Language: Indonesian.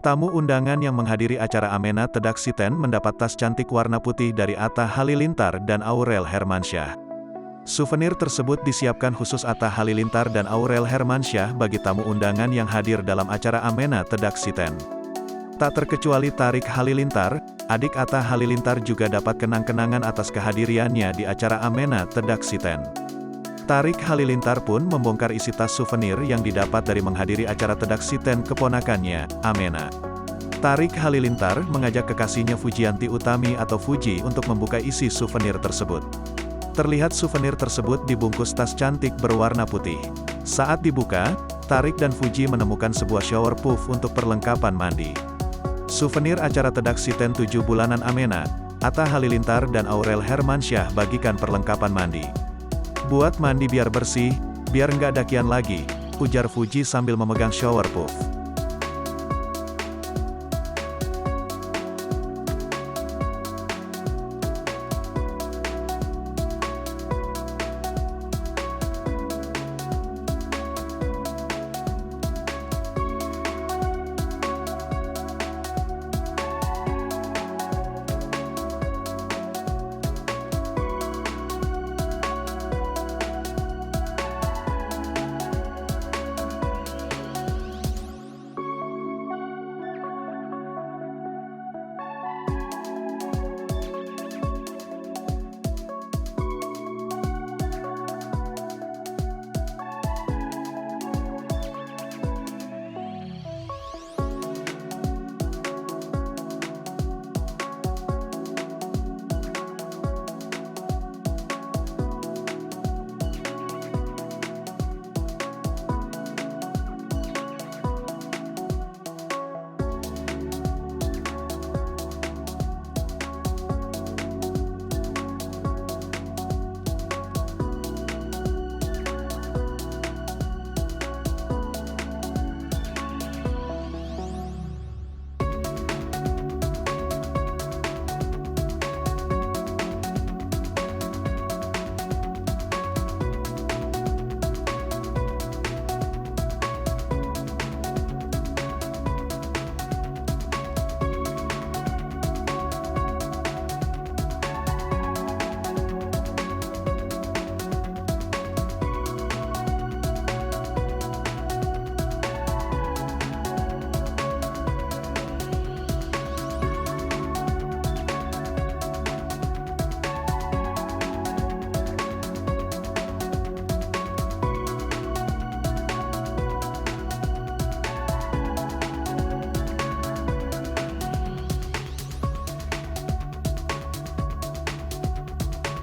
Tamu undangan yang menghadiri acara Amena Tedak Siten mendapat tas cantik warna putih dari Atta Halilintar dan Aurel Hermansyah. Souvenir tersebut disiapkan khusus Atta Halilintar dan Aurel Hermansyah bagi tamu undangan yang hadir dalam acara Amena Tedak Siten. Tak terkecuali Tarik Halilintar, adik Atta Halilintar juga dapat kenang-kenangan atas kehadirannya di acara Amena Tedak Siten. Tarik Halilintar pun membongkar isi tas souvenir yang didapat dari menghadiri acara Tedak Siten keponakannya, Amena. Tarik Halilintar mengajak kekasihnya Fujianti Utami atau Fuji untuk membuka isi souvenir tersebut. Terlihat souvenir tersebut dibungkus tas cantik berwarna putih. Saat dibuka, Tarik dan Fuji menemukan sebuah shower puff untuk perlengkapan mandi. Souvenir acara Tedak Siten 7 bulanan Amena, Atta Halilintar dan Aurel Hermansyah bagikan perlengkapan mandi. "Buat mandi biar bersih, biar nggak dakian lagi," ujar Fuji sambil memegang shower puff.